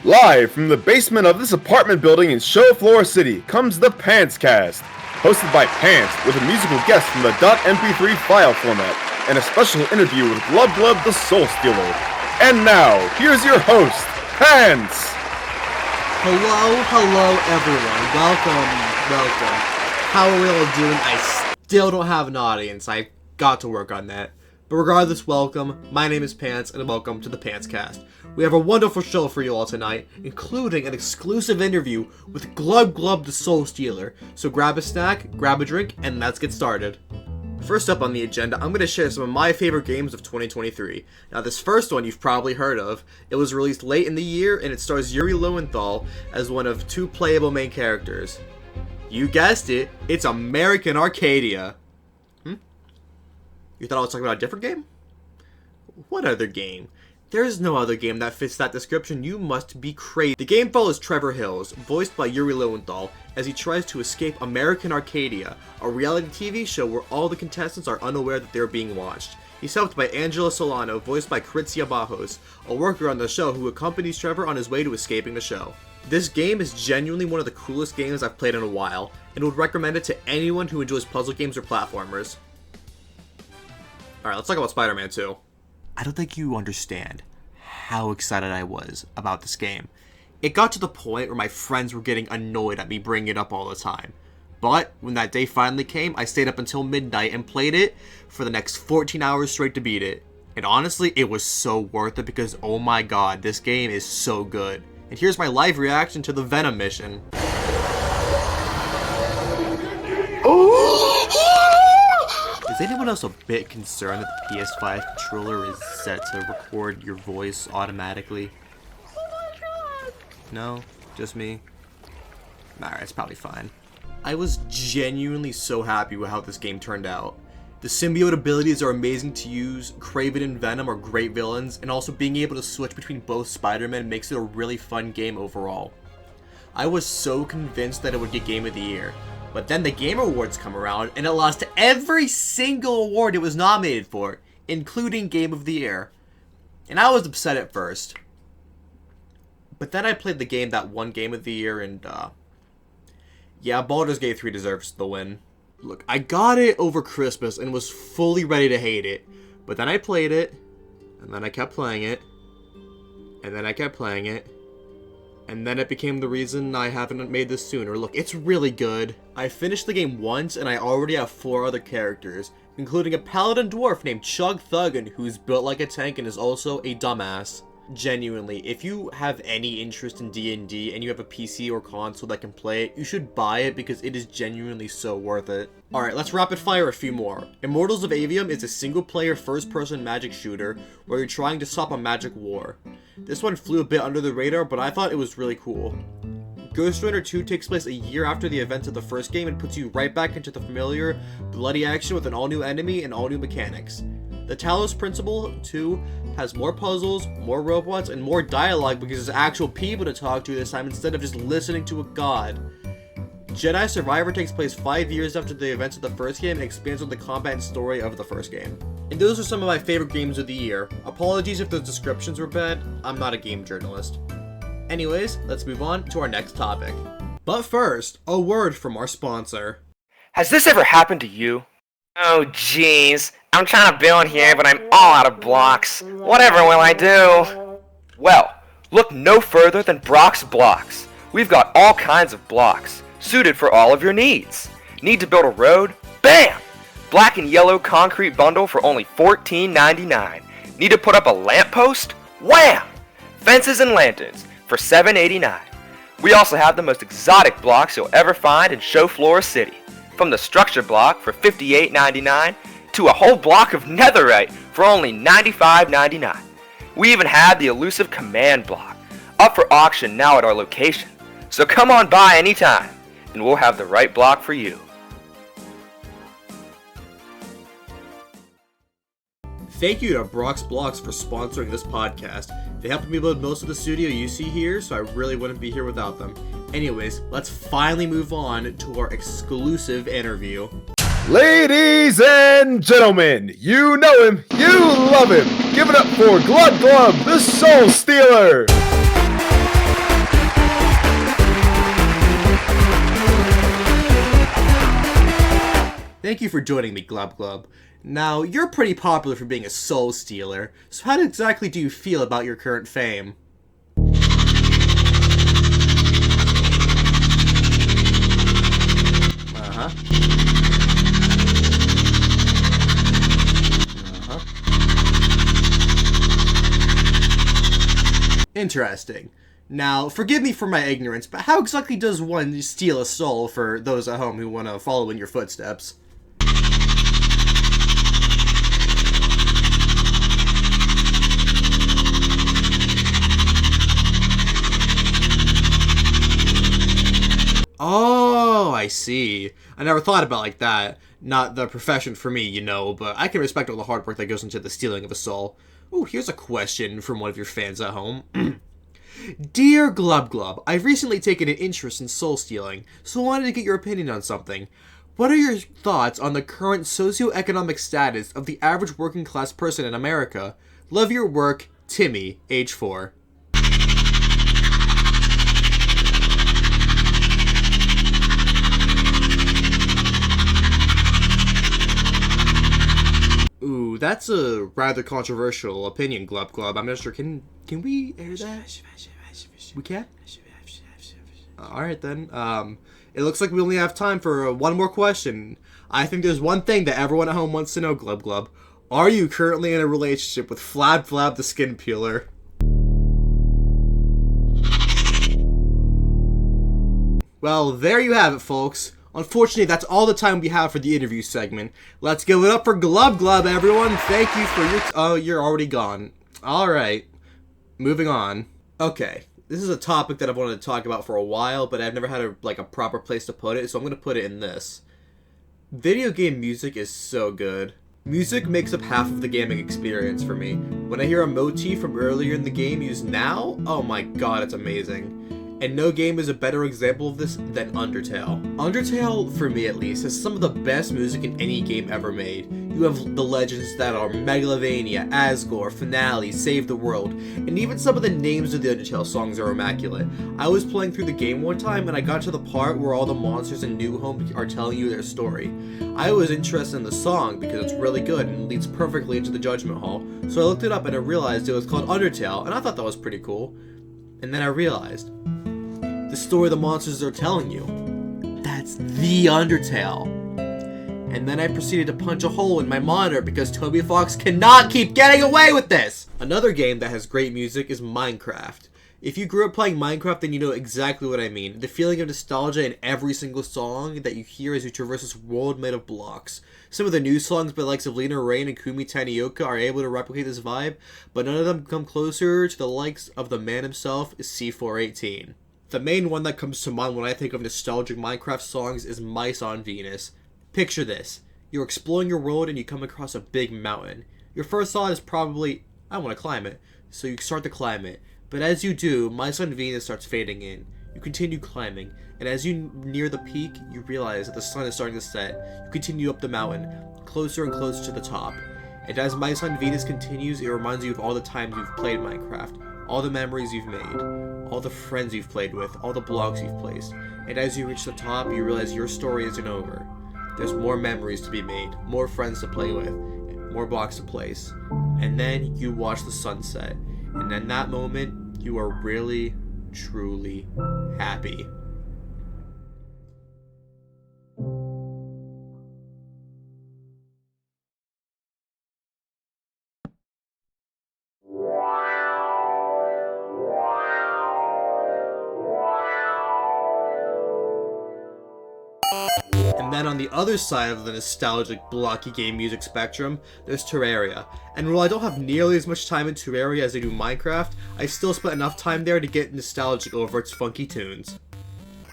Live from the basement of this apartment building in Showtime City comes the Pantscast, hosted by Pants with a musical guest from the .mp3 file format, and a special interview with Glub the Soul Stealer. And now, here's your host, Pants! Hello everyone, welcome. How are we all doing? I still don't have an audience, I got to work on that. But regardless, welcome, my name is Pants, and welcome to the Pantscast. We have a wonderful show for you all tonight, including an exclusive interview with Glub the Soul Stealer. So grab a snack, grab a drink, and let's get started. First up on the agenda, I'm going to share some of my favorite games of 2023. Now this first one you've probably heard of. It was released late in the year, and it stars Yuri Lowenthal as one of two playable main characters. You guessed it, it's American Arcadia. You thought I was talking about a different game? What other game? There's no other game that fits that description. You must be crazy. The game follows Trevor Hills, voiced by Yuri Lowenthal, as he tries to escape American Arcadia, a reality TV show where all the contestants are unaware that they're being watched. He's helped by Angela Solano, voiced by Kritzia Bajos, a worker on the show who accompanies Trevor on his way to escaping the show. This game is genuinely one of the coolest games I've played in a while, and would recommend it to anyone who enjoys puzzle games or platformers. Alright, let's talk about SpiderMan II. I don't think you understand how excited I was about this game. It got to the point where my friends were getting annoyed at me bringing it up all the time. But when that day finally came, I stayed up until midnight and played it for the next 14 hours straight to beat it. And honestly, it was so worth it because oh my god, this game is so good. And here's my live reaction to the Venom mission. Is anyone else a bit concerned that the PS5 controller is set to record your voice automatically? No? Just me? Alright, it's probably fine. I was genuinely so happy with how this game turned out. The symbiote abilities are amazing to use, Kraven and Venom are great villains, and also being able to switch between both Spider-Man makes it a really fun game overall. I was so convinced that it would get Game of the Year. But then the Game Awards come around, and it lost every single award it was nominated for, including Game of the Year. And I was upset at first. But then I played the game that won Game of the Year, and yeah, Baldur's Gate 3 deserves the win. Look, I got it over Christmas and was fully ready to hate it. But then I played it, and then I kept playing it, and then I kept playing it. And then it became the reason I haven't made this sooner. Look, it's really good. I finished the game once, and I already have 4 other characters, including a paladin dwarf named Chug Thuggin, who's built like a tank and is also a dumbass. Genuinely, if you have any interest in D&D and you have a PC or console that can play it, you should buy it because it is genuinely so worth it. Alright, let's rapid fire a few more. Immortals of Avium is a single-player first-person magic shooter where you're trying to stop a magic war. This one flew a bit under the radar, but I thought it was really cool. Ghost Runner 2 takes place a year after the events of the first game and puts you right back into the familiar, bloody action with an all-new enemy and all-new mechanics. The Talos Principle 2 has more puzzles, more robots, and more dialogue because there's actual people to talk to this time instead of just listening to a god. Jedi Survivor takes place 5 years after the events of the first game and expands on the combat and story of the first game. And those are some of my favorite games of the year. Apologies if those descriptions were bad, I'm not a game journalist. Anyways, let's move on to our next topic. But first, a word from our sponsor. Has this ever happened to you? Oh jeez, I'm trying to build here, but I'm all out of blocks. Whatever will I do? Well, look no further than Brock's Blocks. We've got all kinds of blocks, suited for all of your needs. Need to build a road? Bam! Black and yellow concrete bundle for only $14.99. Need to put up a lamppost? Wham! Fences and lanterns for $7.89. We also have the most exotic blocks you'll ever find in Showtime City. From the structure block for $58.99 to a whole block of netherite for only $95.99. We even have the elusive command block, up for auction now at our location. So come on by anytime, and we'll have the right block for you. Thank you to Brock's Blocks for sponsoring this podcast. They helped me build most of the studio you see here, so I really wouldn't be here without them. Anyways, let's finally move on to our exclusive interview. Ladies and gentlemen, you know him, you love him. Give it up for Glub the Soul Stealer. Thank you for joining me, Glub Glub. Now, you're pretty popular for being a soul stealer, so how exactly do you feel about your current fame? Interesting. Now, forgive me for my ignorance, but how exactly does one steal a soul for those at home who want to follow in your footsteps? Oh, I see. I never thought about it like that. Not the profession for me, you know, but I can respect all the hard work that goes into the stealing of a soul. Ooh, here's a question from one of your fans at home. Dear Glub Glub, I've recently taken an interest in soul stealing, so I wanted to get your opinion on something. What are your thoughts on the current socioeconomic status of the average working class person in America? Love your work, Timmy, age 4. Ooh, that's a rather controversial opinion, Glub Glub. I'm not sure. Can we air that? We can? Alright then. It looks like we only have time for one more question. I think there's one thing that everyone at home wants to know, Glub Glub. Are you currently in a relationship with Flab Flab the Skin Peeler? Well, there you have it, folks. Unfortunately, that's all the time we have for the interview segment. Let's give it up for Glub Glub, everyone. Thank you for your... Oh, you're already gone. Alright. Moving on. Okay. This is a topic that I've wanted to talk about for a while, but I've never had a proper place to put it, so I'm going to put it in this. Video game music is so good. Music makes up half of the gaming experience for me. When I hear a motif from earlier in the game used now, oh my god, it's amazing. And no game is a better example of this than Undertale. Undertale, for me at least, has some of the best music in any game ever made. You have the legends that are Megalovania, Asgore, Finale, Save the World, and even some of the names of the Undertale songs are immaculate. I was playing through the game one time and I got to the part where all the monsters in New Home are telling you their story. I was interested in the song because it's really good and leads perfectly into the Judgment Hall, so I looked it up and I realized it was called Undertale, and I thought that was pretty cool. And then I realized, the story the monsters are telling you, that's the Undertale. And then I proceeded to punch a hole in my monitor because Toby Fox cannot keep getting away with this! Another game that has great music is Minecraft. If you grew up playing Minecraft, then you know exactly what I mean. The feeling of nostalgia in every single song that you hear as you traverse this world made of blocks. Some of the new songs by the likes of Lena Rain and Kumi Tanioka are able to replicate this vibe, but none of them come closer to the likes of the man himself, C418. The main one that comes to mind when I think of nostalgic Minecraft songs is Mice on Venus. Picture this. You're exploring your world and you come across a big mountain. Your first thought is probably, I want to climb it. So you start to climb it. But as you do, Mice on Venus starts fading in. You continue climbing, and as you near the peak, you realize that the sun is starting to set. You continue up the mountain, closer and closer to the top. And as Mice on Venus continues, it reminds you of all the times you've played Minecraft, all the memories you've made, all the friends you've played with, all the blocks you've placed. And as you reach the top, you realize your story isn't over. There's more memories to be made, more friends to play with, more blocks to place. And then you watch the sunset. And in that moment, you are really, truly happy. And then on the other side of the nostalgic blocky game music spectrum, there's Terraria. And while I don't have nearly as much time in Terraria as I do Minecraft, I've still spent enough time there to get nostalgic over its funky tunes.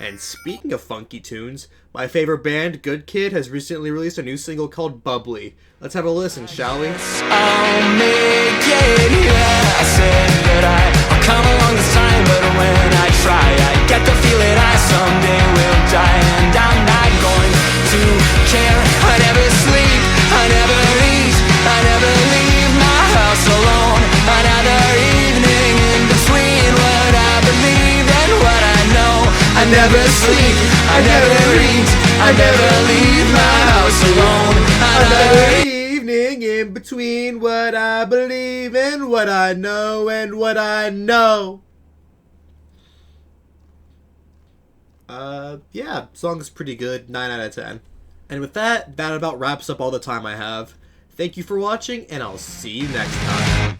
And speaking of funky tunes, my favorite band, Good Kid, has recently released a new single called Bubbly. Let's have a listen, shall we? I'll make it, yeah. I said that I'll come along this time, but when I try, I get the feeling I someday will die, and I'm not going to care. I never sleep, I never eat, I never leave my house alone. Another evening in between what I believe and what I know. I never sleep, I never eat, I never leave my house alone. Another evening in between what I believe and what I know and what I know. Yeah, song's pretty good, 9 out of 10. And with that, that about wraps up all the time I have. Thank you for watching, and I'll see you next time.